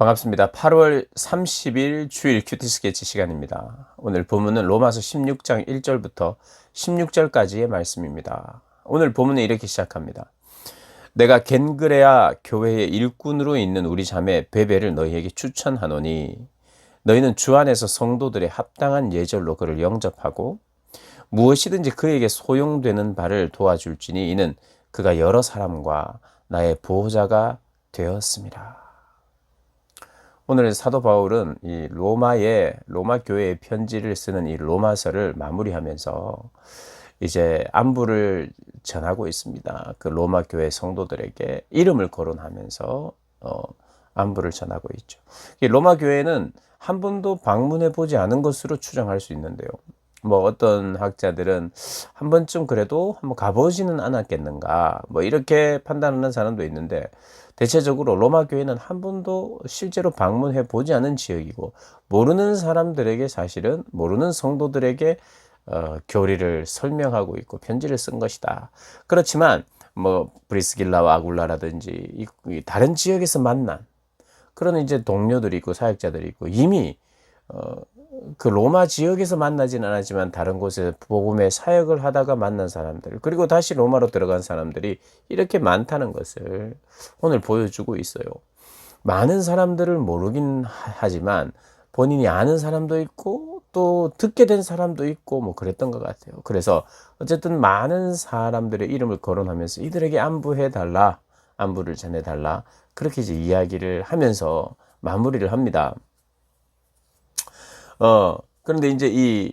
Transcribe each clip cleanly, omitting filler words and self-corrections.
반갑습니다. 8월 30일 주일 큐티 스케치 시간입니다. 오늘 본문은 로마서 16장 1절부터 16절까지의 말씀입니다. 오늘 본문은 이렇게 시작합니다. 내가 겐그레아 교회의 일꾼으로 있는 우리 자매 베베를 너희에게 추천하노니 너희는 주 안에서 성도들의 합당한 예절로 그를 영접하고 무엇이든지 그에게 소용되는 바를 도와줄지니 이는 그가 여러 사람과 나의 보호자가 되었습니다. 오늘 사도 바울은 이 로마 교회의 편지를 쓰는 이 로마서를 마무리하면서 이제 안부를 전하고 있습니다. 그 로마 교회 성도들에게 이름을 거론하면서 안부를 전하고 있죠. 이 로마 교회는 한 번도 방문해 보지 않은 것으로 추정할 수 있는데요. 뭐 어떤 학자들은 한 번쯤 그래도 한번 가보지는 않았겠는가 뭐 이렇게 판단하는 사람도 있는데, 대체적으로 로마 교회는 한 번도 실제로 방문해 보지 않은 지역이고 모르는 사람들에게, 사실은 모르는 성도들에게 교리를 설명하고 있고 편지를 쓴 것이다. 그렇지만 뭐 브리스길라와 아굴라라든지 이 다른 지역에서 만난 그런 이제 동료들이 있고 사역자들이 있고 이미 그 로마 지역에서 만나진 않았지만 다른 곳에 복음의 사역을 하다가 만난 사람들, 그리고 다시 로마로 들어간 사람들이 이렇게 많다는 것을 오늘 보여주고 있어요. 많은 사람들을 모르긴 하지만 본인이 아는 사람도 있고 또 듣게 된 사람도 있고 뭐 그랬던 것 같아요. 그래서 어쨌든 많은 사람들의 이름을 거론하면서 이들에게 안부해달라, 안부를 전해달라, 그렇게 이제 이야기를 하면서 마무리를 합니다. 그런데 이제 이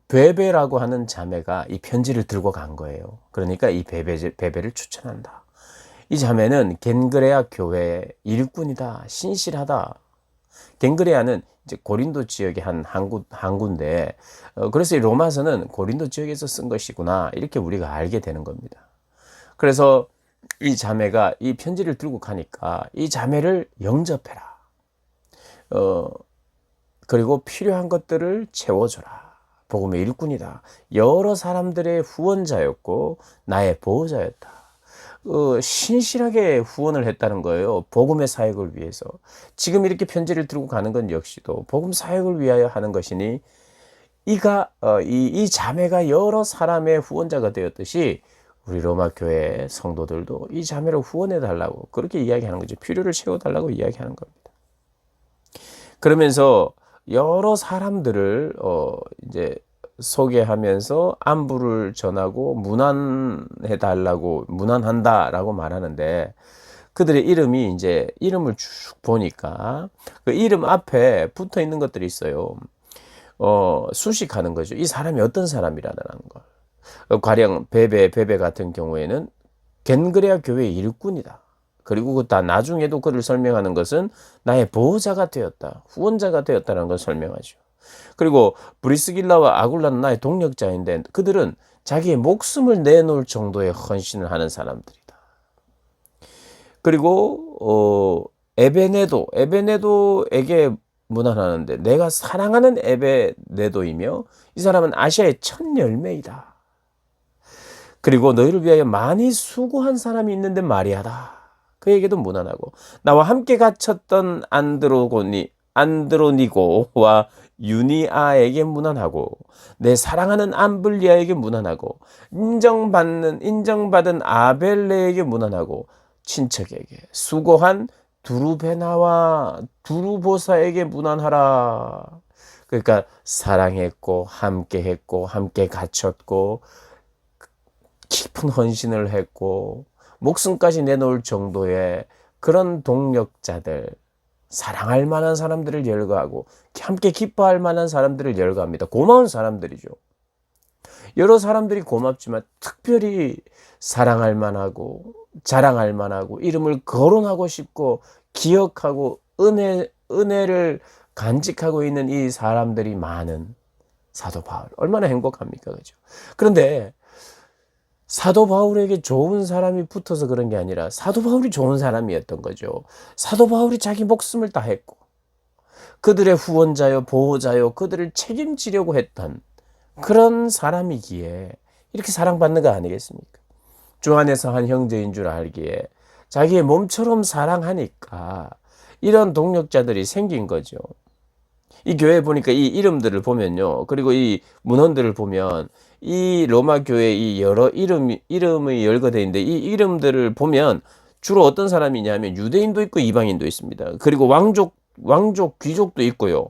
베베라고 하는 자매가 이 편지를 들고 간 거예요. 그러니까 이 베베를 추천한다. 이 자매는 겐그레아 교회의 일꾼이다, 신실하다. 겐그레아는 이제 고린도 지역의 한 항구인데, 그래서 이 로마서는 고린도 지역에서 쓴 것이구나, 이렇게 우리가 알게 되는 겁니다. 그래서 이 자매가 이 편지를 들고 가니까 이 자매를 영접해라. 그리고 필요한 것들을 채워줘라. 복음의 일꾼이다. 여러 사람들의 후원자였고 나의 보호자였다. 신실하게 후원을 했다는 거예요. 복음의 사역을 위해서. 지금 이렇게 편지를 들고 가는 건 역시도 복음 사역을 위하여 하는 것이니 이 자매가 여러 사람의 후원자가 되었듯이 우리 로마 교회 성도들도 이 자매를 후원해 달라고 그렇게 이야기하는 거죠. 필요를 채워달라고 이야기하는 겁니다. 그러면서 여러 사람들을 이제 소개하면서 안부를 전하고 문안해 달라고, 문안한다라고 말하는데, 그들의 이름이 이제 이름을 쭉 보니까 그 이름 앞에 붙어 있는 것들이 있어요. 수식하는 거죠. 이 사람이 어떤 사람이라는 걸. 가령 베베 같은 경우에는 겐그레아 교회의 일꾼이다. 그리고 다 나중에도 그를 설명하는 것은 나의 보호자가 되었다, 후원자가 되었다는 걸 설명하죠. 그리고 브리스길라와 아굴라는 나의 동력자인데 그들은 자기의 목숨을 내놓을 정도의 헌신을 하는 사람들이다. 그리고 에베네도에게 문안하는데 내가 사랑하는 에베네도이며 이 사람은 아시아의 첫 열매이다. 그리고 너희를 위하여 많이 수고한 사람이 있는데 말이하다. 그에게도 문안하고 나와 함께 갇혔던 안드로니고와 유니아에게 문안하고 내 사랑하는 암블리아에게 문안하고 인정받은 아벨레에게 문안하고 친척에게 수고한 두루베나와 두루보사에게 문안하라. 그러니까 사랑했고 함께 갇혔고 깊은 헌신을 했고 목숨까지 내놓을 정도의 그런 동력자들, 사랑할 만한 사람들을 열거하고 함께 기뻐할 만한 사람들을 열거합니다. 고마운 사람들이죠. 여러 사람들이 고맙지만 특별히 사랑할 만하고 자랑할 만하고 이름을 거론하고 싶고 기억하고 은혜를 간직하고 있는 이 사람들이 많은 사도 바울, 얼마나 행복합니까? 그죠? 그런데 사도 바울에게 좋은 사람이 붙어서 그런 게 아니라 사도 바울이 좋은 사람이었던 거죠. 사도 바울이 자기 목숨을 다했고 그들의 후원자요, 보호자요, 그들을 책임지려고 했던 그런 사람이기에 이렇게 사랑받는 거 아니겠습니까? 주 안에서 한 형제인 줄 알기에 자기의 몸처럼 사랑하니까 이런 동력자들이 생긴 거죠. 이 교회 보니까 이 이름들을 보면요. 그리고 이 문헌들을 보면 이 로마 교회 이 여러 이름이 열거되어 있는데 이 이름들을 보면 주로 어떤 사람이냐면 유대인도 있고 이방인도 있습니다. 그리고 왕족, 귀족도 있고요.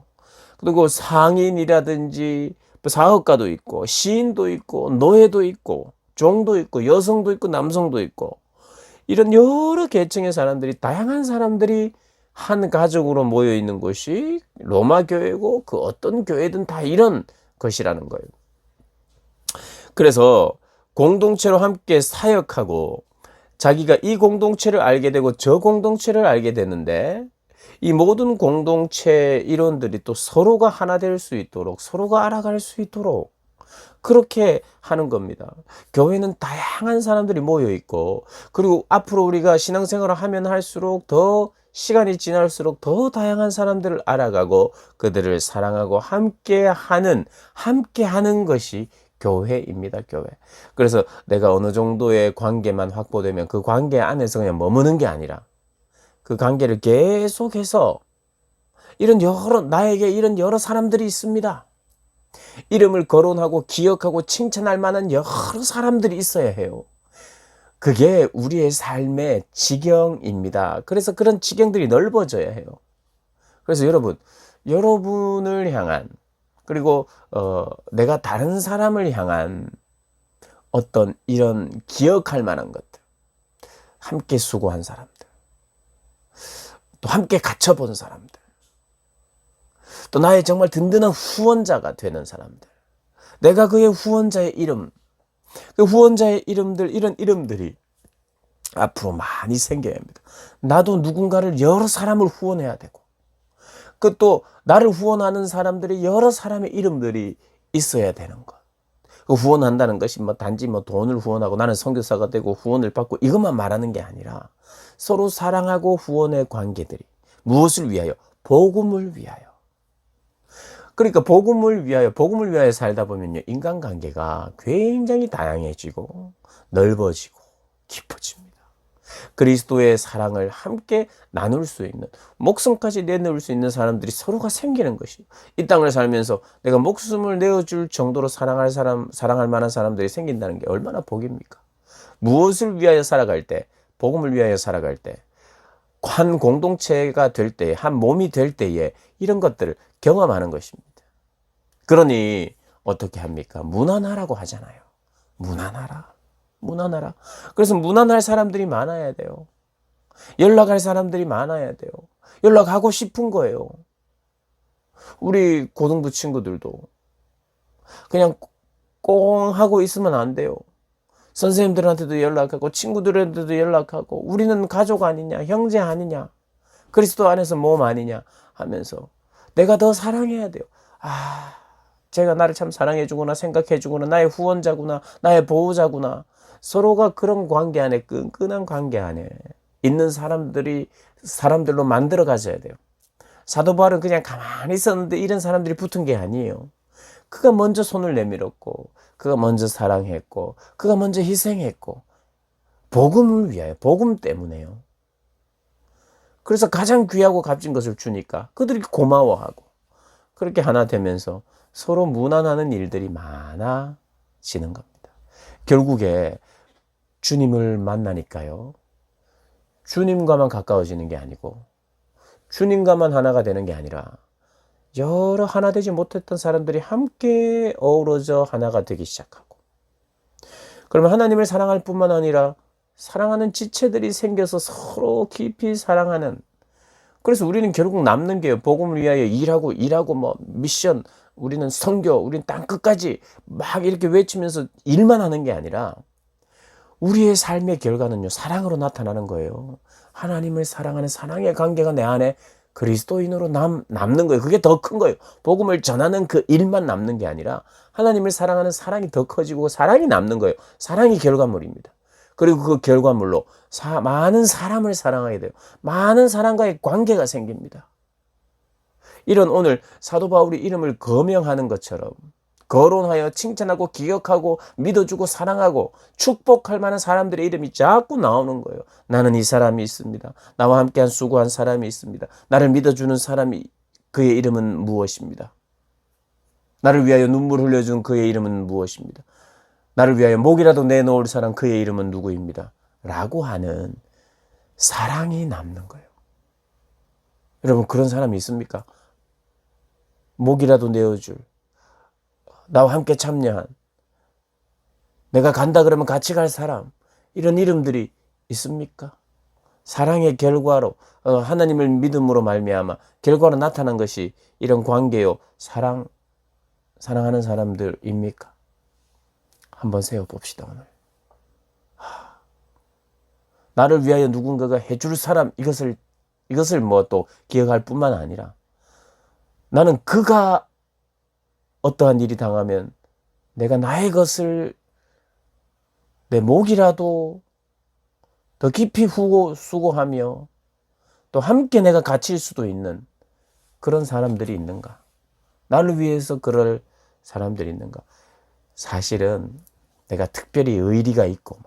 그리고 상인이라든지 사업가도 있고 시인도 있고 노예도 있고 종도 있고 여성도 있고 남성도 있고 이런 여러 계층의 사람들이 다양한 사람들이 한 가족으로 모여 있는 곳이 로마 교회고 그 어떤 교회든 다 이런 것이라는 거예요. 그래서 공동체로 함께 사역하고 자기가 이 공동체를 알게 되고 저 공동체를 알게 되는데 이 모든 공동체 일원들이 또 서로가 하나 될 수 있도록 서로가 알아갈 수 있도록 그렇게 하는 겁니다. 교회는 다양한 사람들이 모여 있고 그리고 앞으로 우리가 신앙생활을 하면 할수록 더 시간이 지날수록 더 다양한 사람들을 알아가고 그들을 사랑하고 함께하는 것이 교회입니다. 교회. 그래서 내가 어느 정도의 관계만 확보되면 그 관계 안에서 그냥 머무는 게 아니라 그 관계를 계속해서 나에게 이런 여러 사람들이 있습니다. 이름을 거론하고 기억하고 칭찬할 만한 여러 사람들이 있어야 해요. 그게 우리의 삶의 지경입니다. 그래서 그런 지경들이 넓어져야 해요. 그래서 여러분을 향한 그리고 내가 다른 사람을 향한 어떤 이런 기억할 만한 것들, 함께 수고한 사람들, 또 함께 갇혀본 사람들, 또 나의 정말 든든한 후원자가 되는 사람들, 내가 그의 후원자의 이름, 그 후원자의 이름들, 이런 이름들이 앞으로 많이 생겨야 합니다. 나도 누군가를 여러 사람을 후원해야 되고 그 또 나를 후원하는 사람들이 여러 사람의 이름들이 있어야 되는 것. 그 후원한다는 것이 단지 돈을 후원하고 나는 선교사가 되고 후원을 받고 이것만 말하는 게 아니라 서로 사랑하고 후원의 관계들이 무엇을 위하여? 복음을 위하여. 그러니까 복음을 위하여 살다 보면요. 인간관계가 굉장히 다양해지고 넓어지고 깊어집니다. 그리스도의 사랑을 함께 나눌 수 있는 목숨까지 내놓을 수 있는 사람들이 서로가 생기는 것이 이 땅을 살면서 내가 목숨을 내어줄 정도로 사랑할 만한 사람들이 생긴다는 게 얼마나 복입니까? 무엇을 위하여 살아갈 때 복음을 위하여 살아갈 때 한 공동체가 될 때 한 몸이 될 때에 이런 것들을 경험하는 것입니다. 그러니 어떻게 합니까? 무난하라고 하잖아요. 무난하라. 그래서 무난할 사람들이 많아야 돼요. 연락할 사람들이 많아야 돼요. 연락하고 싶은 거예요. 우리 고등부 친구들도 그냥 꽁 하고 있으면 안 돼요. 선생님들한테도 연락하고 친구들한테도 연락하고 우리는 가족 아니냐, 형제 아니냐, 그리스도 안에서 몸 아니냐 하면서 내가 더 사랑해야 돼요. 제가 나를 참 사랑해주구나, 생각해주구나, 나의 후원자구나, 나의 보호자구나. 서로가 그런 관계 안에, 끈끈한 관계 안에 있는 사람들로 만들어 가져야 돼요. 사도 바울은 그냥 가만히 있었는데 이런 사람들이 붙은 게 아니에요. 그가 먼저 손을 내밀었고, 그가 먼저 사랑했고, 그가 먼저 희생했고, 복음을 위하여, 복음 때문에요. 그래서 가장 귀하고 값진 것을 주니까 그들이 고마워하고, 그렇게 하나 되면서 서로 무난하는 일들이 많아지는 겁니다. 결국에 주님을 만나니까요. 주님과만 가까워지는 게 아니고 주님과만 하나가 되는 게 아니라 여러 하나 되지 못했던 사람들이 함께 어우러져 하나가 되기 시작하고 그러면 하나님을 사랑할 뿐만 아니라 사랑하는 지체들이 생겨서 서로 깊이 사랑하는 그래서 우리는 결국 남는 게요. 복음을 위하여 일하고 미션 우리는 선교 우리는 땅끝까지 막 이렇게 외치면서 일만 하는 게 아니라 우리의 삶의 결과는요. 사랑으로 나타나는 거예요. 하나님을 사랑하는 사랑의 관계가 내 안에 그리스도인으로 남는 거예요. 그게 더 큰 거예요. 복음을 전하는 그 일만 남는 게 아니라 하나님을 사랑하는 사랑이 더 커지고 사랑이 남는 거예요. 사랑이 결과물입니다. 그리고 그 결과물로 많은 사람을 사랑하게 돼요. 많은 사람과의 관계가 생깁니다. 이런 오늘 사도 바울이 이름을 거명하는 것처럼 거론하여 칭찬하고 기억하고 믿어주고 사랑하고 축복할 만한 사람들의 이름이 자꾸 나오는 거예요. 나는 이 사람이 있습니다. 나와 함께한 수고한 사람이 있습니다. 나를 믿어주는 사람이, 그의 이름은 무엇입니다. 나를 위하여 눈물 흘려준 그의 이름은 무엇입니다. 나를 위하여 목이라도 내놓을 사람, 그의 이름은 누구입니다. 라고 하는 사랑이 남는 거예요. 여러분, 그런 사람이 있습니까? 목이라도 내어줄, 나와 함께 참여한, 내가 간다 그러면 같이 갈 사람, 이런 이름들이 있습니까? 사랑의 결과로, 하나님을 믿음으로 말미암아 결과로 나타난 것이 이런 관계요, 사랑하는 사람들입니까? 한번 세워봅시다. 오늘 나를 위하여 누군가가 해줄 사람, 이것을 뭐 또 기억할 뿐만 아니라, 나는 그가 어떠한 일이 당하면 내가 나의 것을, 내 목이라도 더 깊이 수고하며 또 함께 내가 갇힐 수도 있는 그런 사람들이 있는가? 나를 위해서 그럴 사람들이 있는가? 사실은 내가 특별히 의리가 있고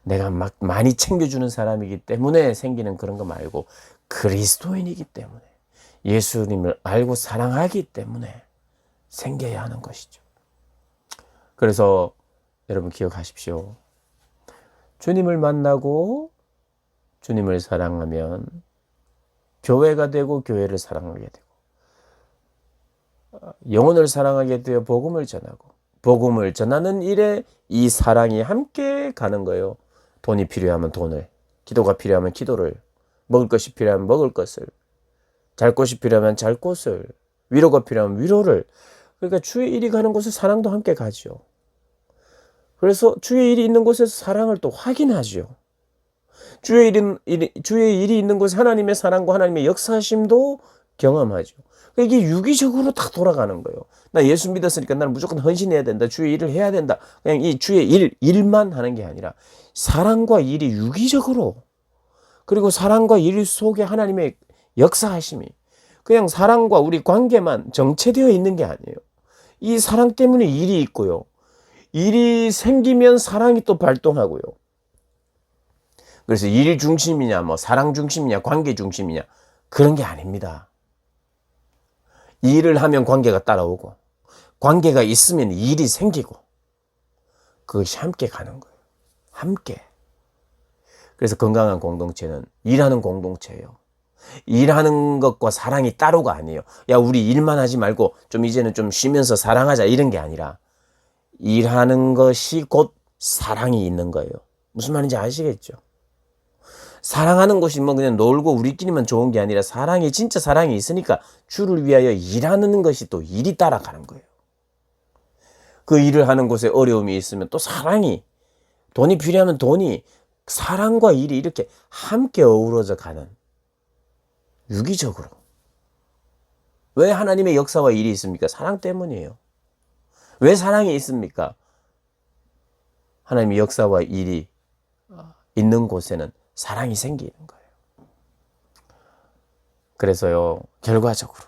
내가 막 많이 챙겨주는 사람이기 때문에 생기는 그런 거 말고, 그리스도인이기 때문에, 예수님을 알고 사랑하기 때문에 생겨야 하는 것이죠. 그래서 여러분 기억하십시오. 주님을 만나고 주님을 사랑하면 교회가 되고 교회를 사랑하게 되고, 영혼을 사랑하게 되어 복음을 전하고, 복음을 전하는 일에 이 사랑이 함께 가는 거예요. 돈이 필요하면 돈을, 기도가 필요하면 기도를, 먹을 것이 필요하면 먹을 것을, 잘 곳이 필요하면 잘 곳을, 위로가 필요하면 위로를. 그러니까 주의 일이 가는 곳에 사랑도 함께 가죠. 그래서 주의 일이 있는 곳에서 사랑을 또 확인하죠. 주의 일이 있는 곳에 하나님의 사랑과 하나님의 역사하심도 경험하죠. 이게 유기적으로 다 돌아가는 거예요. 나 예수 믿었으니까 나는 무조건 헌신해야 된다. 주의 일을 해야 된다. 그냥 이 주의 일만 하는 게 아니라 사랑과 일이 유기적으로, 그리고 사랑과 일 속에 하나님의 역사하심이, 그냥 사랑과 우리 관계만 정체되어 있는 게 아니에요. 이 사랑 때문에 일이 있고요. 일이 생기면 사랑이 또 발동하고요. 그래서 일 중심이냐, 뭐 사랑 중심이냐, 관계 중심이냐, 그런 게 아닙니다. 일을 하면 관계가 따라오고, 관계가 있으면 일이 생기고, 그것이 함께 가는 거예요. 함께. 그래서 건강한 공동체는 일하는 공동체예요. 일하는 것과 사랑이 따로가 아니에요. 야, 우리 일만 하지 말고 좀 이제는 좀 쉬면서 사랑하자, 이런 게 아니라, 일하는 것이 곧 사랑이 있는 거예요. 무슨 말인지 아시겠죠? 사랑하는 것이 뭐 그냥 놀고 우리끼리만 좋은 게 아니라, 사랑이, 진짜 사랑이 있으니까 주를 위하여 일하는 것이 또 일이 따라가는 거예요. 그 일을 하는 곳에 어려움이 있으면 또 사랑이, 돈이 필요하면 돈이, 사랑과 일이 이렇게 함께 어우러져 가는, 유기적으로. 왜 하나님의 역사와 일이 있습니까? 사랑 때문이에요. 왜 사랑이 있습니까? 하나님의 역사와 일이 있는 곳에는 사랑이 생기는 거예요. 그래서요, 결과적으로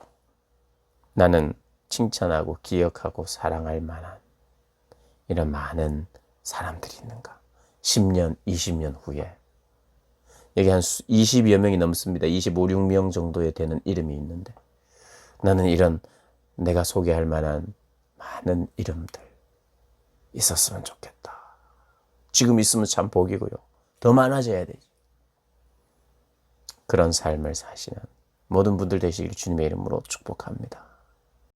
나는 칭찬하고 기억하고 사랑할 만한 이런 많은 사람들이 있는가? 10년, 20년 후에 여기 한 20여 명이 넘습니다. 25, 6명 정도에 되는 이름이 있는데, 나는 이런 내가 소개할 만한 많은 이름들 있었으면 좋겠다. 지금 있으면 참 복이고요. 더 많아져야 되지. 그런 삶을 사시는 모든 분들 되시길 주님의 이름으로 축복합니다.